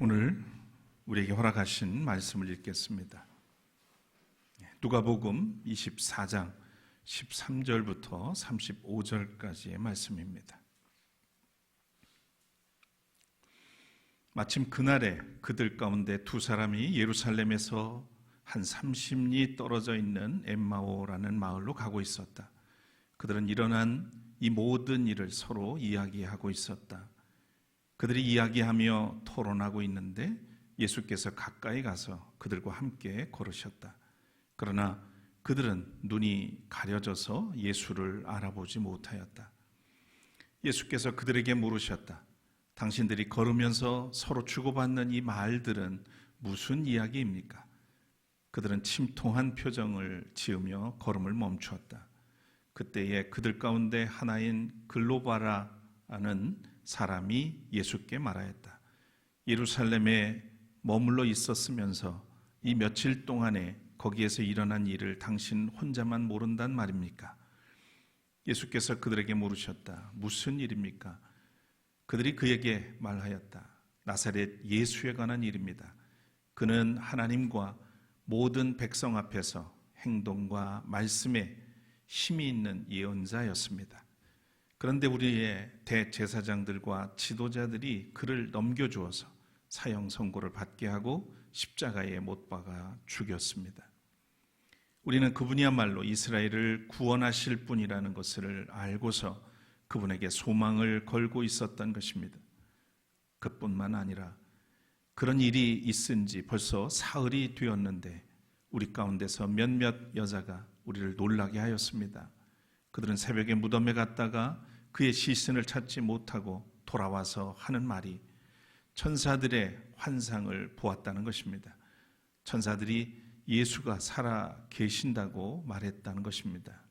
오늘 우리에게 허락하신 말씀을 읽겠습니다. 누가복음 24장 13절부터 35절까지의 말씀입니다. 마침 그날에 그들 가운데 두 사람이 예루살렘에서 한 30리 떨어져 있는 엠마오라는 마을로 가고 있었다. 그들은 일어난 이 모든 일을 서로 이야기하고 있었다. 그들이 이야기하며 토론하고 있는데 예수께서 가까이 가서 그들과 함께 걸으셨다. 그러나 그들은 눈이 가려져서 예수를 알아보지 못하였다. 예수께서 그들에게 물으셨다. 당신들이 걸으면서 서로 주고받는 이 말들은 무슨 이야기입니까? 그들은 침통한 표정을 지으며 걸음을 멈추었다. 그때에 그들 가운데 하나인 글로바라는 사람이 예수께 말하였다. 예루살렘에 머물러 있었으면서 이 며칠 동안에 거기에서 일어난 일을 당신 혼자만 모른단 말입니까? 예수께서 그들에게 물으셨다. 무슨 일입니까? 그들이 그에게 말하였다. 나사렛 예수에 관한 일입니다. 그는 하나님과 모든 백성 앞에서 행동과 말씀에 힘이 있는 예언자였습니다. 그런데 우리의 대제사장들과 지도자들이 그를 넘겨주어서 사형 선고를 받게 하고 십자가에 못 박아 죽였습니다. 우리는 그분이야말로 이스라엘을 구원하실 분이라는 것을 알고서 그분에게 소망을 걸고 있었던 것입니다. 그뿐만 아니라 그런 일이 있은 지 벌써 사흘이 되었는데 우리 가운데서 몇몇 여자가 우리를 놀라게 하였습니다. 그들은 새벽에 무덤에 갔다가 그의 시신을 찾지 못하고 돌아와서 하는 말이 천사들의 환상을 보았다는 것입니다. 천사들이 예수가 살아 계신다고 말했다는 것입니다.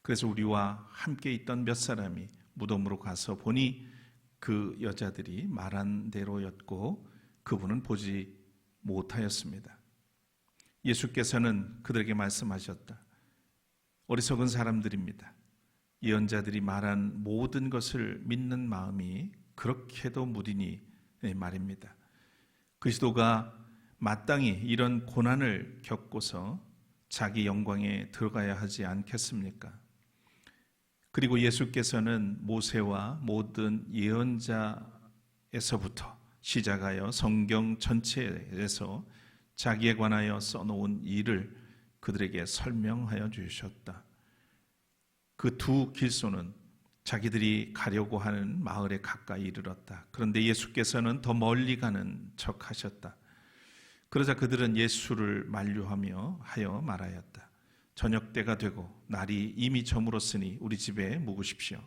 그래서 우리와 함께 있던 몇 사람이 무덤으로 가서 보니 그 여자들이 말한 대로였고 그분은 보지 못하였습니다. 예수께서는 그들에게 말씀하셨다. 어리석은 사람들입니다. 예언자들이 말한 모든 것을 믿는 마음이 그렇게도 무디니 말입니다. 그리스도가 마땅히 이런 고난을 겪고서 자기 영광에 들어가야 하지 않겠습니까? 그리고 예수께서는 모세와 모든 예언자에서부터 시작하여 성경 전체에서 자기에 관하여 써놓은 일을 그들에게 설명하여 주셨다. 그 두 길소는 자기들이 가려고 하는 마을에 가까이 이르렀다. 그런데 예수께서는 더 멀리 가는 척 하셨다. 그러자 그들은 예수를 만류하며 하여 말하였다. 저녁 때가 되고 날이 이미 저물었으니 우리 집에 묵으십시오.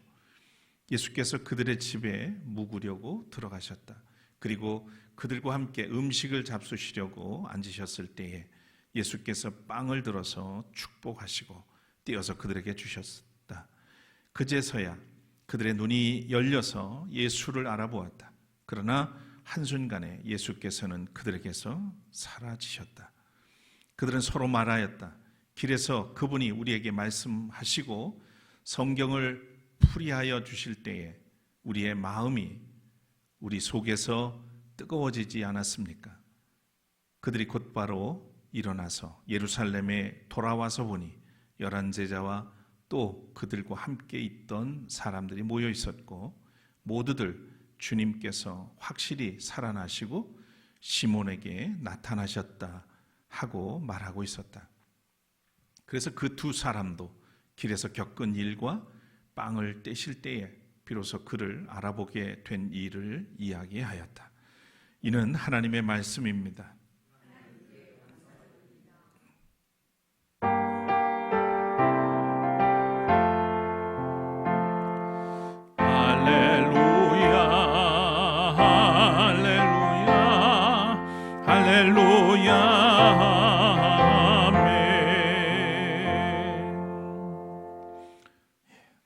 예수께서 그들의 집에 묵으려고 들어가셨다. 그리고 그들과 함께 음식을 잡수시려고 앉으셨을 때에 예수께서 빵을 들어서 축복하시고 떼어서 그들에게 주셨다. 그제서야 그들의 눈이 열려서 예수를 알아보았다. 그러나 한순간에 예수께서는 그들에게서 사라지셨다. 그들은 서로 말하였다. 길에서 그분이 우리에게 말씀하시고 성경을 풀이하여 주실 때에 우리의 마음이 우리 속에서 뜨거워지지 않았습니까? 그들이 곧바로 일어나서 예루살렘에 돌아와서 보니 11 제자와 또 그들과 함께 있던 사람들이 모여 있었고 모두들 주님께서 확실히 살아나시고 시몬에게 나타나셨다 하고 말하고 있었다. 그래서 그 두 사람도 길에서 겪은 일과 빵을 떼실 때에 비로소 그를 알아보게 된 일을 이야기하였다. 이는 하나님의 말씀입니다.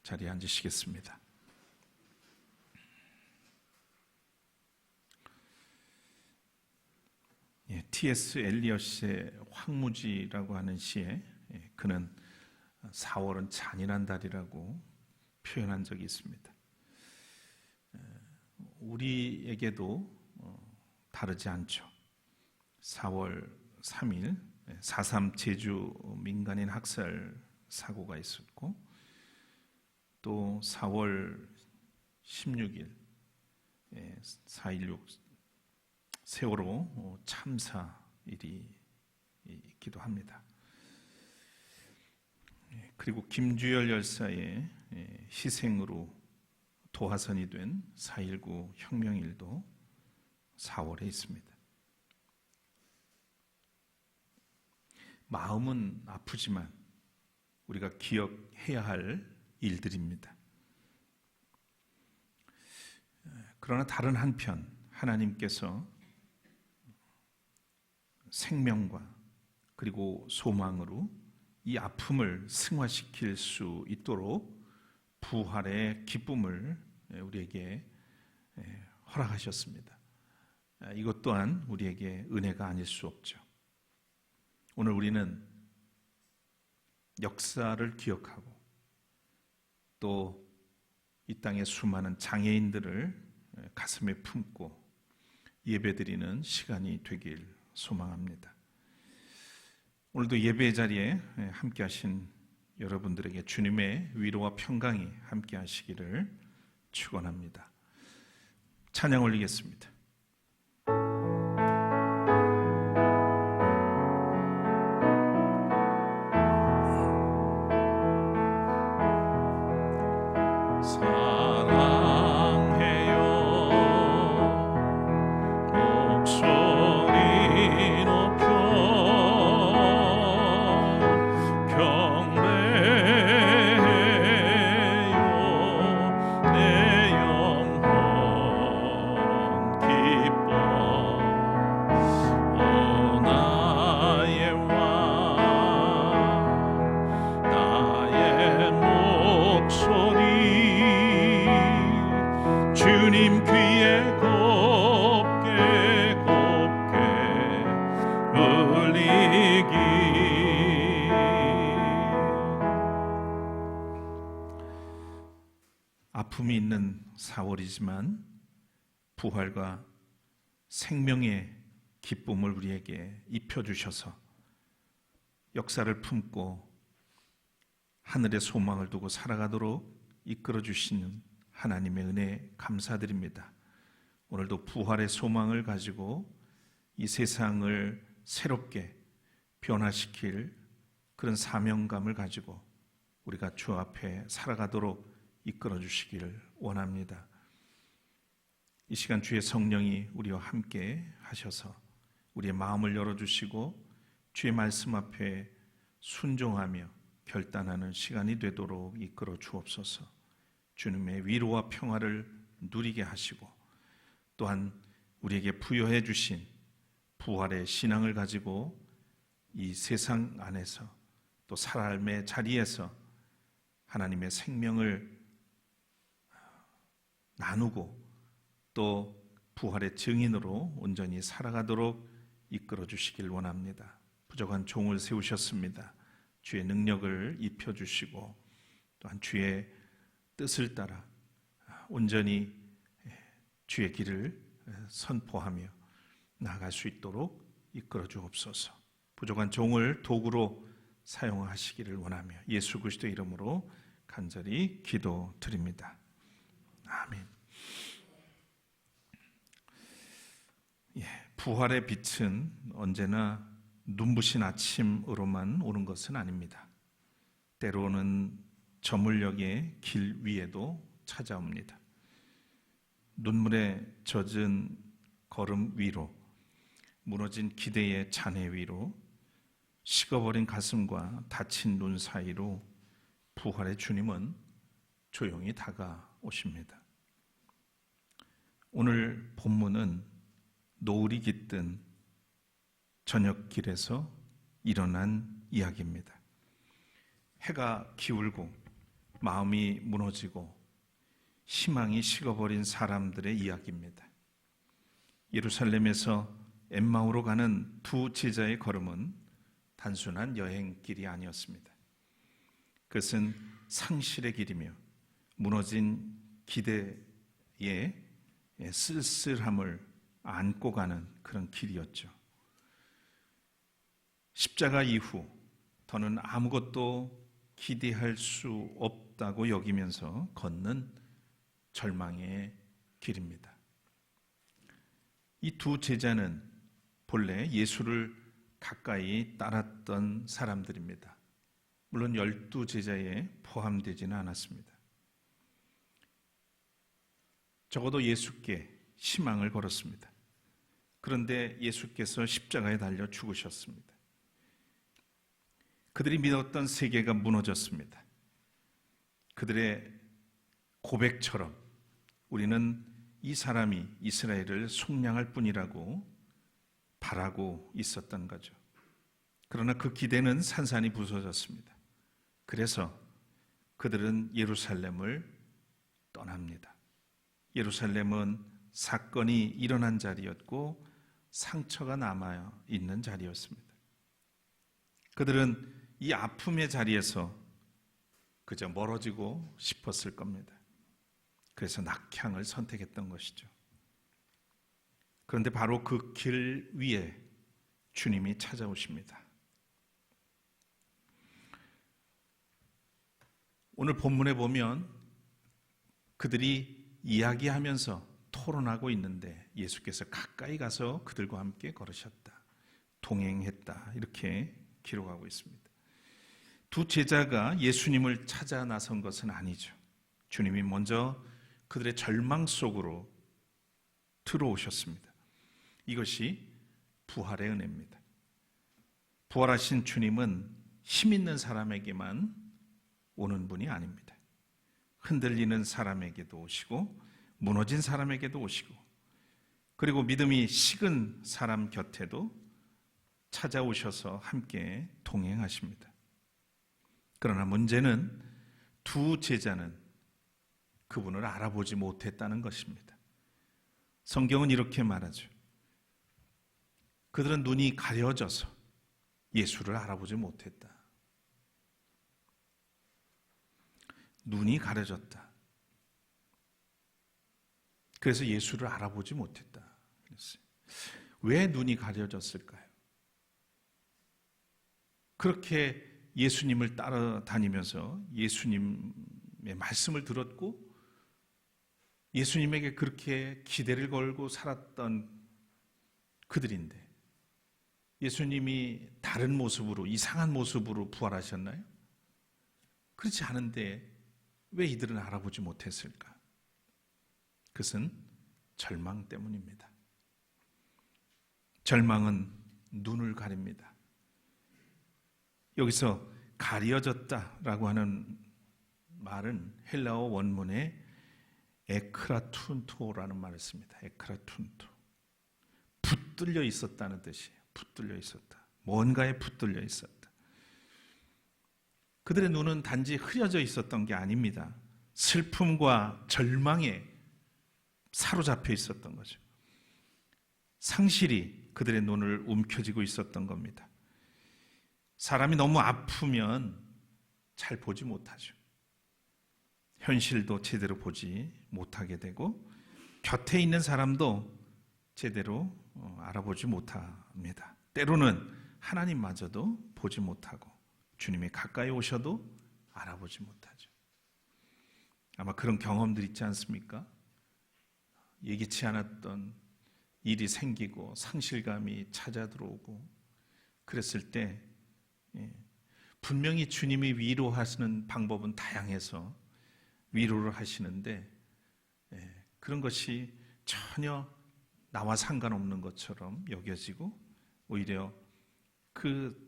자리에 앉으시겠습니다. T.S. 엘리엇의 황무지라고 하는 시에 그는 4월은 잔인한 달이라고 표현한 적이 있습니다. 우리에게도 다르지 않죠. 4월 3일 4.3 제주 민간인 학살 사고가 있었고, 또 4월 16일 4.16 세월호 참사일이 있기도 합니다. 그리고 김주열 열사의 희생으로 도화선이 된 4.19 혁명일도 4월에 있습니다. 마음은 아프지만 우리가 기억해야 할 일들입니다. 그러나 다른 한편 하나님께서 생명과 그리고 소망으로 이 아픔을 승화시킬 수 있도록 부활의 기쁨을 우리에게 허락하셨습니다. 이것 또한 우리에게 은혜가 아닐 수 없죠. 오늘 우리는 역사를 기억하고 또 이 땅의 수많은 장애인들을 가슴에 품고 예배드리는 시간이 되길 소망합니다. 오늘도 예배의 자리에 함께 하신 여러분들에게 주님의 위로와 평강이 함께 하시기를 축원합니다. 찬양 올리겠습니다. 주님 귀에 곱게 울리기. 아픔이 있는 4월이지만 부활과 생명의 기쁨을 우리에게 입혀주셔서 역사를 품고 하늘의 소망을 두고 살아가도록 이끌어주시는 하나님의 은혜에 감사드립니다. 오늘도 부활의 소망을 가지고 이 세상을 새롭게 변화시킬 그런 사명감을 가지고 우리가 주 앞에 살아가도록 이끌어주시기를 원합니다. 이 시간 주의 성령이 우리와 함께 하셔서 우리의 마음을 열어주시고 주의 말씀 앞에 순종하며 결단하는 시간이 되도록 이끌어 주옵소서. 주님의 위로와 평화를 누리게 하시고 또한 우리에게 부여해 주신 부활의 신앙을 가지고 이 세상 안에서 또 삶의 자리에서 하나님의 생명을 나누고 또 부활의 증인으로 온전히 살아가도록 이끌어 주시길 원합니다. 부족한 종을 세우셨습니다. 주의 능력을 입혀주시고 또한 주의 뜻을 따라 온전히 주의 길을 선포하며 나아갈 수 있도록 이끌어 주옵소서. 부족한 종을 도구로 사용하시기를 원하며 예수 그리스도의 이름으로 간절히 기도드립니다. 아멘. 부활의 빛은 언제나 눈부신 아침으로만 오는 것은 아닙니다. 때로는 저물녘의 길 위에도 찾아옵니다. 눈물에 젖은 걸음 위로, 무너진 기대의 잔해 위로, 식어버린 가슴과 다친 눈 사이로 부활의 주님은 조용히 다가오십니다. 오늘 본문은 노을이 깃든 저녁길에서 일어난 이야기입니다. 해가 기울고 마음이 무너지고 희망이 식어버린 사람들의 이야기입니다. 예루살렘에서 엠마오로 가는 두 제자의 걸음은 단순한 여행길이 아니었습니다. 그것은 상실의 길이며 무너진 기대의 쓸쓸함을 안고 가는 그런 길이었죠. 십자가 이후 더는 아무것도 기대할 수 없다고 여기면서 걷는 절망의 길입니다. 이 두 제자는 본래 예수를 가까이 따랐던 사람들입니다. 물론 12제자에 포함되지는 않았습니다. 적어도 예수께 희망을 걸었습니다. 그런데 예수께서 십자가에 달려 죽으셨습니다. 그들이 믿었던 세계가 무너졌습니다. 그들의 고백처럼 우리는 이 사람이 이스라엘을 속량할 뿐이라고 바라고 있었던 거죠. 그러나 그 기대는 산산이 부서졌습니다. 그래서 그들은 예루살렘을 떠납니다. 예루살렘은 사건이 일어난 자리였고 상처가 남아 있는 자리였습니다. 그들은 이 아픔의 자리에서 그저 멀어지고 싶었을 겁니다. 그래서 낙향을 선택했던 것이죠. 그런데 바로 그 길 위에 주님이 찾아오십니다. 오늘 본문에 보면 그들이 이야기하면서 토론하고 있는데 예수께서 가까이 가서 그들과 함께 걸으셨다. 동행했다. 이렇게 기록하고 있습니다. 두 제자가 예수님을 찾아 나선 것은 아니죠. 주님이 먼저 그들의 절망 속으로 들어오셨습니다. 이것이 부활의 은혜입니다. 부활하신 주님은 힘 있는 사람에게만 오는 분이 아닙니다. 흔들리는 사람에게도 오시고 무너진 사람에게도 오시고 그리고 믿음이 식은 사람 곁에도 찾아오셔서 함께 동행하십니다. 그러나 문제는 두 제자는 그분을 알아보지 못했다는 것입니다. 성경은 이렇게 말하죠. 그들은 눈이 가려져서 예수를 알아보지 못했다. 눈이 가려졌다. 그래서 예수를 알아보지 못했다. 그랬어요. 왜 눈이 가려졌을까요? 그렇게 예수님을 따라다니면서 예수님의 말씀을 들었고 예수님에게 그렇게 기대를 걸고 살았던 그들인데 예수님이 다른 모습으로 이상한 모습으로 부활하셨나요? 그렇지 않은데 왜 이들은 알아보지 못했을까? 그것은 절망 때문입니다. 절망은 눈을 가립니다. 여기서 가려졌다라고 하는 말은 헬라어 원문에 에크라툰토라는 말을 씁니다. 에크라툰토. 붙들려 있었다는 뜻이에요. 붙들려 있었다. 뭔가에 붙들려 있었다. 그들의 눈은 단지 흐려져 있었던 게 아닙니다. 슬픔과 절망에 사로잡혀 있었던 거죠. 상실이 그들의 눈을 움켜쥐고 있었던 겁니다. 사람이 너무 아프면 잘 보지 못하죠. 현실도 제대로 보지 못하게 되고 곁에 있는 사람도 제대로 알아보지 못합니다. 때로는 하나님마저도 보지 못하고 주님이 가까이 오셔도 알아보지 못하죠. 아마 그런 경험들 있지 않습니까? 예기치 않았던 일이 생기고 상실감이 찾아 들어오고 그랬을 때 분명히 주님이 위로하시는 방법은 다양해서 위로를 하시는데 그런 것이 전혀 나와 상관없는 것처럼 여겨지고 오히려 그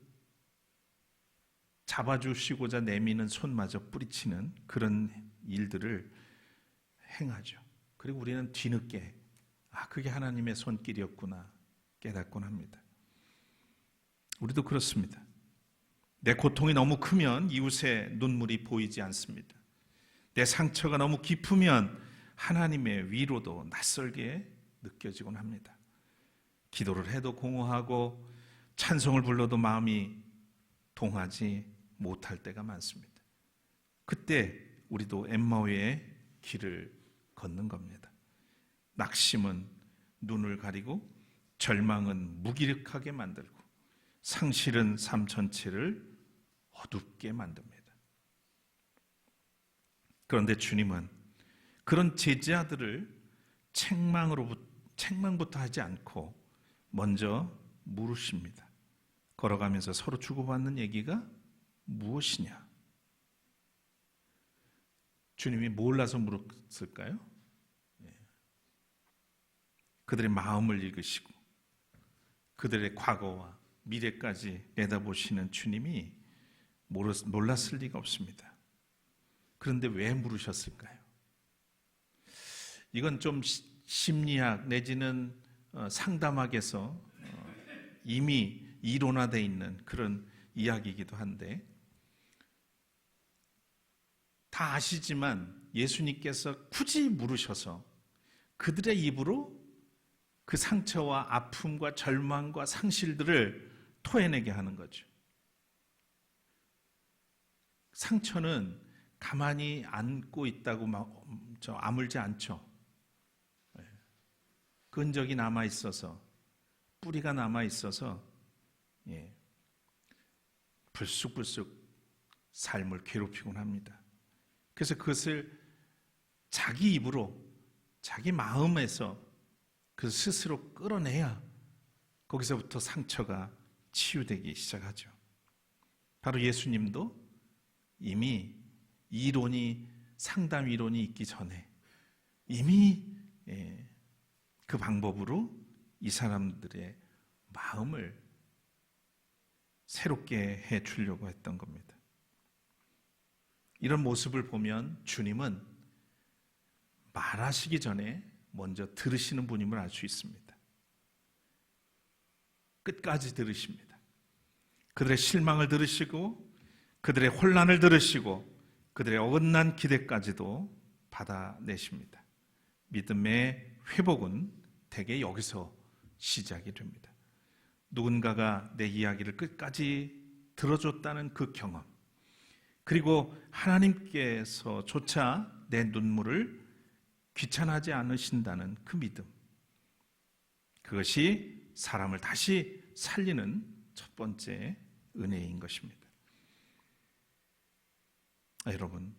잡아주시고자 내미는 손마저 뿌리치는 그런 일들을 행하죠. 그리고 우리는 뒤늦게 그게 하나님의 손길이었구나 깨닫곤 합니다. 우리도 그렇습니다. 내 고통이 너무 크면 이웃의 눈물이 보이지 않습니다. 내 상처가 너무 깊으면 하나님의 위로도 낯설게 느껴지곤 합니다. 기도를 해도 공허하고 찬송을 불러도 마음이 동하지 못할 때가 많습니다. 그때 우리도 엠마오의 길을 걷는 겁니다. 낙심은 눈을 가리고 절망은 무기력하게 만들고 상실은 삶 전체를 어둡게 만듭니다. 그런데 주님은 그런 제자들을 책망부터 하지 않고 먼저 물으십니다. 걸어가면서 서로 주고받는 얘기가 무엇이냐? 주님이 몰라서 물었을까요? 그들의 마음을 읽으시고 그들의 과거와 미래까지 내다보시는 주님이 몰랐을 리가 없습니다. 그런데 왜 물으셨을까요? 이건 좀 심리학 내지는 상담학에서 이미 이론화되어 있는 그런 이야기이기도 한데, 다 아시지만 예수님께서 굳이 물으셔서 그들의 입으로 그 상처와 아픔과 절망과 상실들을 토해내게 하는 거죠. 상처는 가만히 안고 있다고 아물지 않죠. 흔적이 남아있어서, 뿌리가 남아있어서 불쑥불쑥 삶을 괴롭히곤 합니다. 그래서 그것을 자기 입으로, 자기 마음에서 그 스스로 끌어내야 거기서부터 상처가 치유되기 시작하죠. 바로 예수님도 이미 상담 이론이 있기 전에 이미 그 방법으로 이 사람들의 마음을 새롭게 해 주려고 했던 겁니다. 이런 모습을 보면 주님은 말하시기 전에 먼저 들으시는 분임을 알 수 있습니다. 끝까지 들으십니다. 그들의 실망을 들으시고 그들의 혼란을 들으시고 그들의 어긋난 기대까지도 받아내십니다. 믿음의 회복은 대개 여기서 시작이 됩니다. 누군가가 내 이야기를 끝까지 들어줬다는 그 경험, 그리고 하나님께서조차 내 눈물을 귀찮아하지 않으신다는 그 믿음, 그것이 사람을 다시 살리는 첫 번째 은혜인 것입니다. 여러분,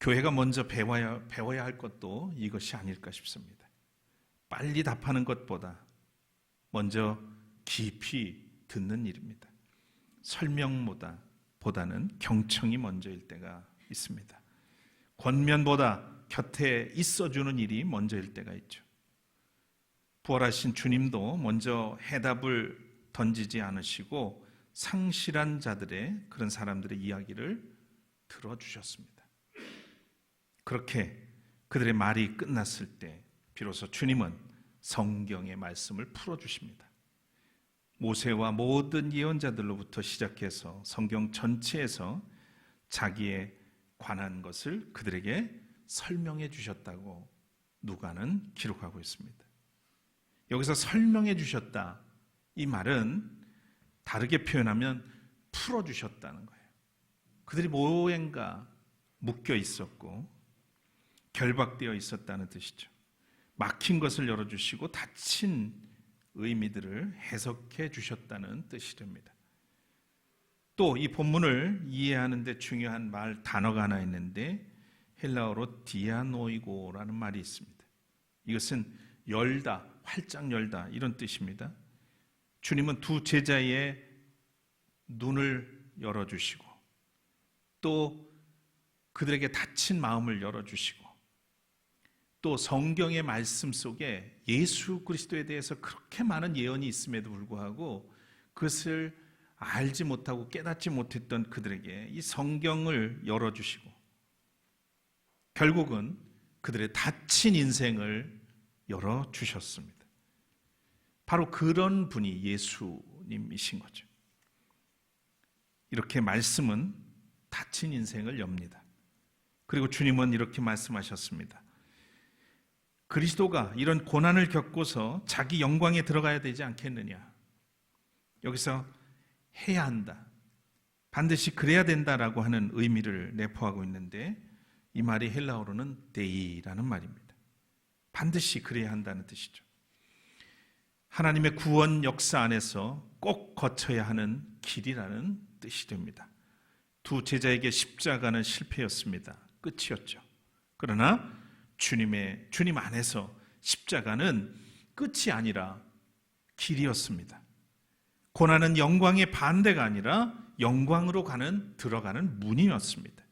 교회가 먼저 배워야 할 것도 이것이 아닐까 싶습니다. 빨리 답하는 것보다 먼저 깊이 듣는 일입니다. 설명보다는 경청이 먼저일 때가 있습니다. 권면보다 곁에 있어주는 일이 먼저일 때가 있죠. 부활하신 주님도 먼저 해답을 던지지 않으시고 상실한 자들의, 그런 사람들의 이야기를 들어주셨습니다. 그렇게 그들의 말이 끝났을 때 비로소 주님은 성경의 말씀을 풀어주십니다. 모세와 모든 예언자들로부터 시작해서 성경 전체에서 자기에 관한 것을 그들에게 설명해 주셨다고 누가는 기록하고 있습니다. 여기서 설명해 주셨다, 이 말은 다르게 표현하면 풀어주셨다는 거예요. 그들이 뭐엔가 묶여 있었고 결박되어 있었다는 뜻이죠. 막힌 것을 열어주시고 닫힌 의미들을 해석해 주셨다는 뜻이 됩니다. 또 이 본문을 이해하는 데 중요한 단어가 하나 있는데 헬라어로 디아노이고라는 말이 있습니다. 이것은 열다, 활짝 열다, 이런 뜻입니다. 주님은 두 제자의 눈을 열어주시고 또 그들에게 닫힌 마음을 열어주시고 또 성경의 말씀 속에 예수 그리스도에 대해서 그렇게 많은 예언이 있음에도 불구하고 그것을 알지 못하고 깨닫지 못했던 그들에게 이 성경을 열어주시고 결국은 그들의 닫힌 인생을 열어주셨습니다. 바로 그런 분이 예수님이신 거죠. 이렇게 말씀은 닫힌 인생을 엽니다. 그리고 주님은 이렇게 말씀하셨습니다. 그리스도가 이런 고난을 겪고서 자기 영광에 들어가야 되지 않겠느냐. 여기서 해야 한다, 반드시 그래야 된다라고 하는 의미를 내포하고 있는데 이 말이 헬라어로는 데이라는 말입니다. 반드시 그래야 한다는 뜻이죠. 하나님의 구원 역사 안에서 꼭 거쳐야 하는 길이라는 뜻이 됩니다. 두 제자에게 십자가는 실패였습니다. 끝이었죠. 그러나 주님 안에서 십자가는 끝이 아니라 길이었습니다. 고난은 영광의 반대가 아니라 영광으로 들어가는 문이었습니다.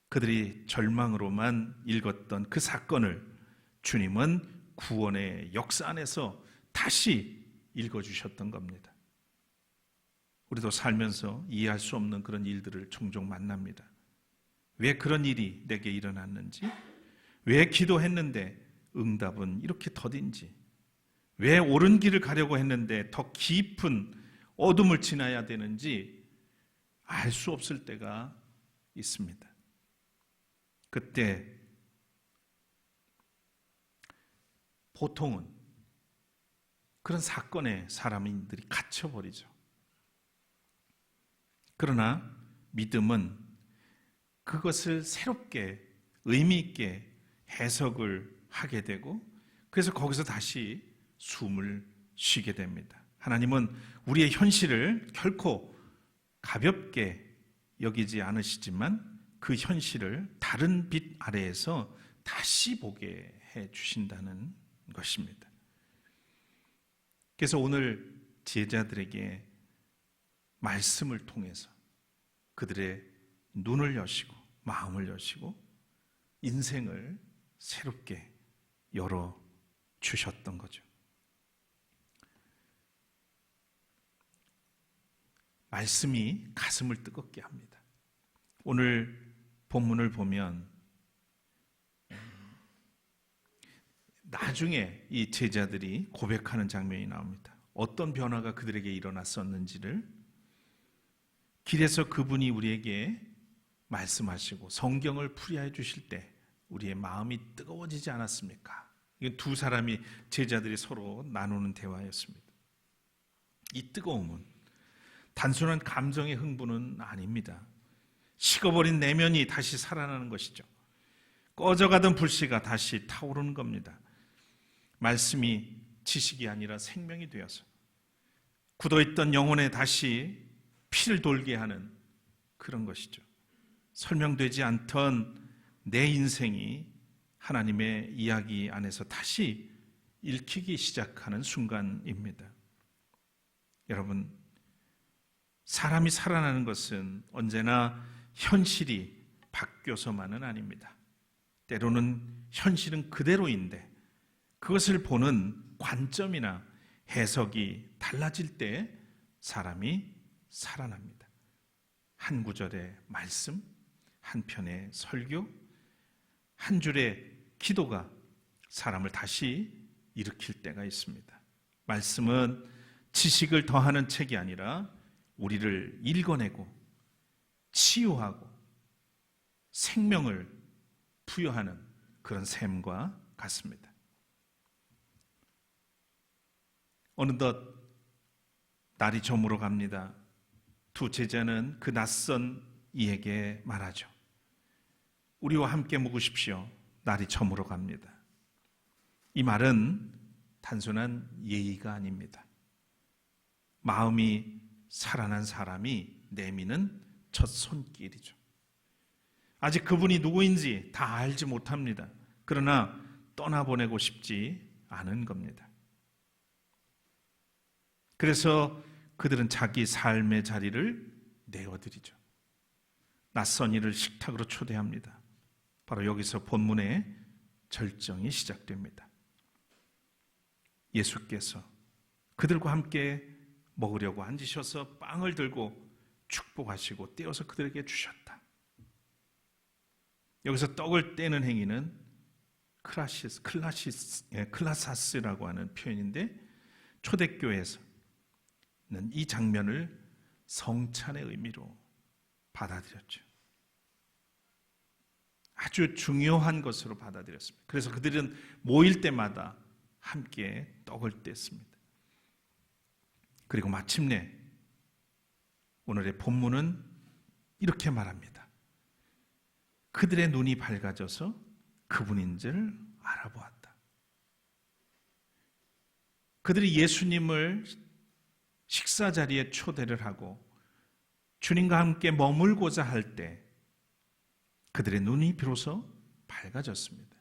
그들이 절망으로만 읽었던 그 사건을 주님은 구원의 역사 안에서 다시 읽어주셨던 겁니다. 우리도 살면서 이해할 수 없는 그런 일들을 종종 만납니다. 왜 그런 일이 내게 일어났는지, 왜 기도했는데 응답은 이렇게 더딘지, 왜 옳은 길을 가려고 했는데 더 깊은 어둠을 지나야 되는지 알 수 없을 때가 있습니다. 그때 보통은 그런 사건에 사람들이 갇혀버리죠. 그러나 믿음은 그것을 새롭게 의미 있게 해석을 하게 되고, 그래서 거기서 다시 숨을 쉬게 됩니다. 하나님은 우리의 현실을 결코 가볍게 여기지 않으시지만 그 현실을 다른 빛 아래에서 다시 보게 해 주신다는 것입니다. 그래서 오늘 제자들에게 말씀을 통해서 그들의 눈을 여시고 마음을 여시고 인생을 새롭게 열어 주셨던 거죠. 말씀이 가슴을 뜨겁게 합니다. 오늘 본문을 보면 나중에 이 제자들이 고백하는 장면이 나옵니다. 어떤 변화가 그들에게 일어났었는지를 길에서 그분이 우리에게 말씀하시고 성경을 풀이해 주실 때 우리의 마음이 뜨거워지지 않았습니까? 이게 두 사람이 제자들이 서로 나누는 대화였습니다. 이 뜨거움은 단순한 감정의 흥분은 아닙니다. 식어버린 내면이 다시 살아나는 것이죠. 꺼져가던 불씨가 다시 타오르는 겁니다. 말씀이 지식이 아니라 생명이 되어서 굳어있던 영혼에 다시 피를 돌게 하는 그런 것이죠. 설명되지 않던 내 인생이 하나님의 이야기 안에서 다시 읽히기 시작하는 순간입니다. 여러분, 사람이 살아나는 것은 언제나 현실이 바뀌어서만은 아닙니다. 때로는 현실은 그대로인데 그것을 보는 관점이나 해석이 달라질 때 사람이 살아납니다. 한 구절의 말씀, 한 편의 설교, 한 줄의 기도가 사람을 다시 일으킬 때가 있습니다. 말씀은 지식을 더하는 책이 아니라 우리를 읽어내고 치유하고 생명을 부여하는 그런 셈과 같습니다. 어느덧 날이 저물어 갑니다. 두 제자는 그 낯선 이에게 말하죠. 우리와 함께 묵으십시오. 날이 저물어 갑니다. 이 말은 단순한 예의가 아닙니다. 마음이 살아난 사람이 내미는 첫 손길이죠. 아직 그분이 누구인지 다 알지 못합니다. 그러나 떠나보내고 싶지 않은 겁니다. 그래서 그들은 자기 삶의 자리를 내어드리죠. 낯선 이를 식탁으로 초대합니다. 바로 여기서 본문의 절정이 시작됩니다. 예수께서 그들과 함께 먹으려고 앉으셔서 빵을 들고 축복하시고 떼어서 그들에게 주셨다. 여기서 떡을 떼는 행위는 클라사스라고 하는 표현인데 초대교회에서는 이 장면을 성찬의 의미로 받아들였죠. 아주 중요한 것으로 받아들였습니다. 그래서 그들은 모일 때마다 함께 떡을 뗐습니다. 그리고 마침내 오늘의 본문은 이렇게 말합니다. 그들의 눈이 밝아져서 그분인 줄 알아보았다. 그들이 예수님을 식사 자리에 초대를 하고 주님과 함께 머물고자 할 때 그들의 눈이 비로소 밝아졌습니다.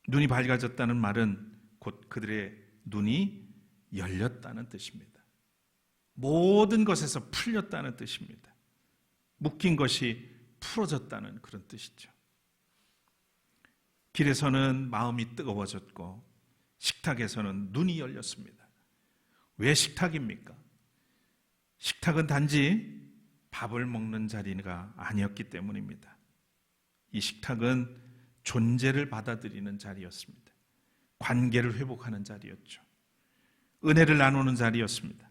눈이 밝아졌다는 말은 곧 그들의 눈이 열렸다는 뜻입니다. 모든 것에서 풀렸다는 뜻입니다. 묶인 것이 풀어졌다는 그런 뜻이죠. 길에서는 마음이 뜨거워졌고 식탁에서는 눈이 열렸습니다. 왜 식탁입니까? 식탁은 단지 밥을 먹는 자리가 아니었기 때문입니다. 이 식탁은 존재를 받아들이는 자리였습니다. 관계를 회복하는 자리였죠. 은혜를 나누는 자리였습니다.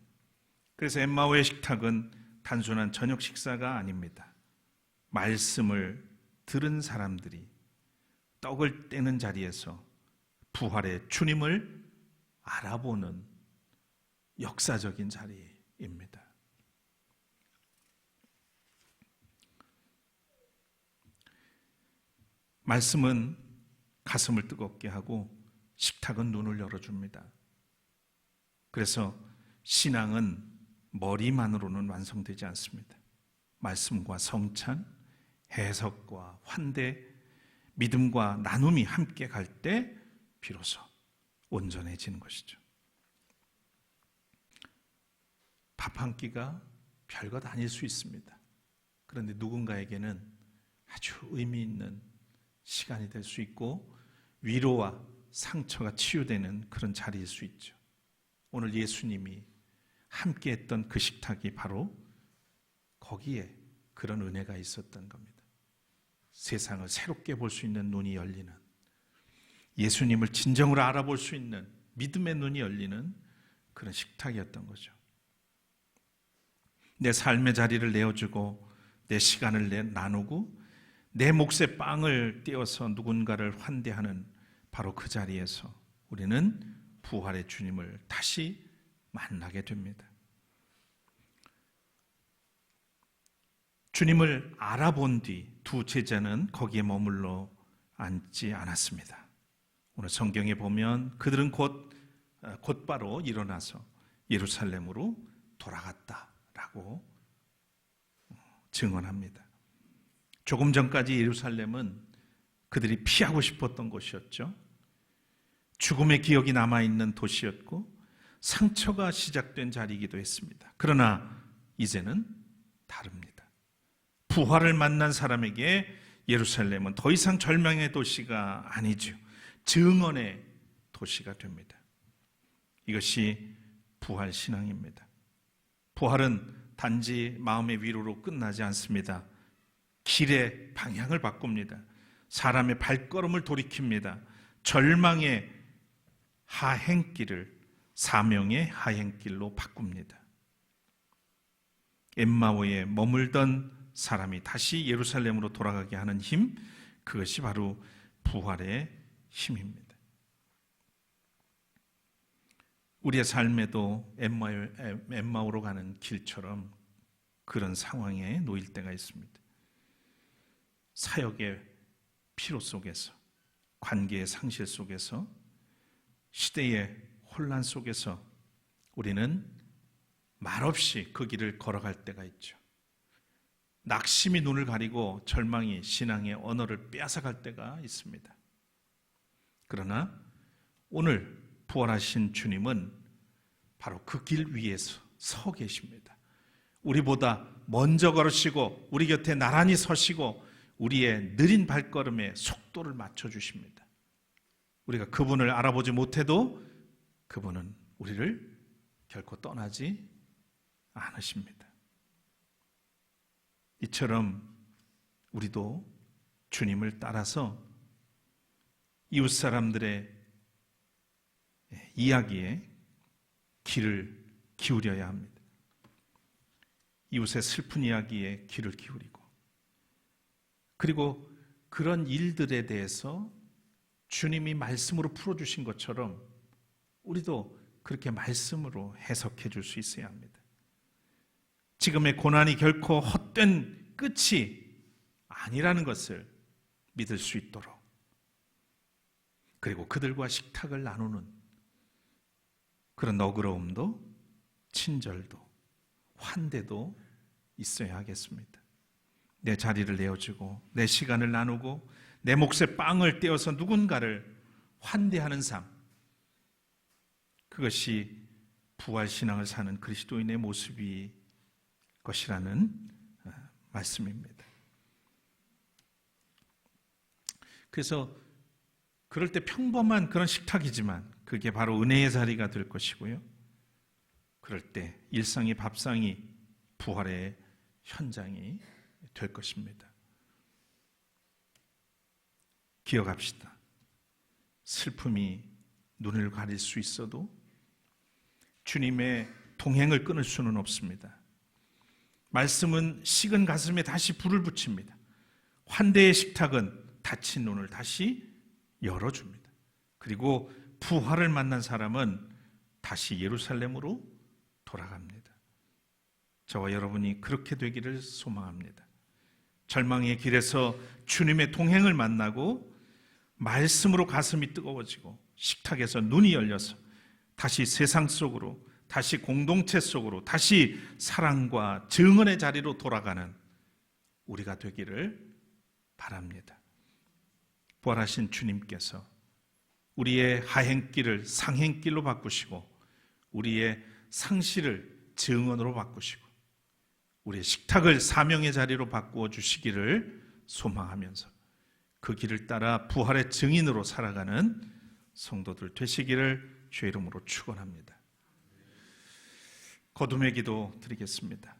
그래서 엠마오의 식탁은 단순한 저녁 식사가 아닙니다. 말씀을 들은 사람들이 떡을 떼는 자리에서 부활의 주님을 알아보는 역사적인 자리입니다. 말씀은 가슴을 뜨겁게 하고 식탁은 눈을 열어줍니다. 그래서 신앙은 머리만으로는 완성되지 않습니다. 말씀과 성찬, 해석과 환대, 믿음과 나눔이 함께 갈 때 비로소 온전해지는 것이죠. 밥 한 끼가 별것 아닐 수 있습니다. 그런데 누군가에게는 아주 의미 있는 시간이 될 수 있고 위로와 상처가 치유되는 그런 자리일 수 있죠. 오늘 예수님이 함께 했던 그 식탁이 바로 거기에 그런 은혜가 있었던 겁니다. 세상을 새롭게 볼 수 있는 눈이 열리는, 예수님을 진정으로 알아볼 수 있는 믿음의 눈이 열리는 그런 식탁이었던 거죠. 내 삶의 자리를 내어주고 내 시간을 나누고 내 몫의 빵을 떼어서 누군가를 환대하는 바로 그 자리에서 우리는 부활의 주님을 다시 만나게 됩니다. 주님을 알아본 뒤 두 제자는 거기에 머물러 앉지 않았습니다. 오늘 성경에 보면 그들은 곧바로 일어나서 예루살렘으로 돌아갔다라고 증언합니다. 조금 전까지 예루살렘은 그들이 피하고 싶었던 곳이었죠. 죽음의 기억이 남아있는 도시였고 상처가 시작된 자리이기도 했습니다. 그러나 이제는 다릅니다. 부활을 만난 사람에게 예루살렘은 더 이상 절망의 도시가 아니죠. 증언의 도시가 됩니다. 이것이 부활 신앙입니다. 부활은 단지 마음의 위로로 끝나지 않습니다. 길의 방향을 바꿉니다. 사람의 발걸음을 돌이킵니다. 절망의 하행길을 사명의 하행길로 바꿉니다. 엠마오에 머물던 사람이 다시 예루살렘으로 돌아가게 하는 힘, 그것이 바로 부활의 힘입니다. 우리의 삶에도 엠마오로 가는 길처럼 그런 상황에 놓일 때가 있습니다. 사역의 피로 속에서, 관계의 상실 속에서, 시대의 혼란 속에서 우리는 말없이 그 길을 걸어갈 때가 있죠. 낙심이 눈을 가리고 절망이 신앙의 언어를 빼앗아갈 때가 있습니다. 그러나 오늘 부활하신 주님은 바로 그 길 위에서 서 계십니다. 우리보다 먼저 걸으시고 우리 곁에 나란히 서시고 우리의 느린 발걸음에 속도를 맞춰주십니다. 우리가 그분을 알아보지 못해도 그분은 우리를 결코 떠나지 않으십니다. 이처럼 우리도 주님을 따라서 이웃 사람들의 이야기에 귀를 기울여야 합니다. 이웃의 슬픈 이야기에 귀를 기울이고, 그리고 그런 일들에 대해서 주님이 말씀으로 풀어주신 것처럼 우리도 그렇게 말씀으로 해석해 줄 수 있어야 합니다. 지금의 고난이 결코 헛된 끝이 아니라는 것을 믿을 수 있도록, 그리고 그들과 식탁을 나누는 그런 너그러움도 친절도 환대도 있어야 하겠습니다. 내 자리를 내어주고 내 시간을 나누고 내 몫에 빵을 떼어서 누군가를 환대하는 삶, 그것이 부활신앙을 사는 그리스도인의 모습이 것이라는 말씀입니다. 그래서 그럴 때 평범한 그런 식탁이지만 그게 바로 은혜의 자리가 될 것이고요. 그럴 때 일상이 밥상이 부활의 현장이 될 것입니다. 기억합시다. 슬픔이 눈을 가릴 수 있어도 주님의 동행을 끊을 수는 없습니다. 말씀은 식은 가슴에 다시 불을 붙입니다. 환대의 식탁은 닫힌 눈을 다시 열어줍니다. 그리고 부활을 만난 사람은 다시 예루살렘으로 돌아갑니다. 저와 여러분이 그렇게 되기를 소망합니다. 절망의 길에서 주님의 동행을 만나고 말씀으로 가슴이 뜨거워지고 식탁에서 눈이 열려서 다시 세상 속으로, 다시 공동체 속으로, 다시 사랑과 증언의 자리로 돌아가는 우리가 되기를 바랍니다. 부활하신 주님께서 우리의 하행길을 상행길로 바꾸시고 우리의 상실을 증언으로 바꾸시고 우리의 식탁을 사명의 자리로 바꾸어 주시기를 소망하면서 그 길을 따라 부활의 증인으로 살아가는 성도들 되시기를 주의 이름으로 축원합니다. 거듭의 기도 드리겠습니다.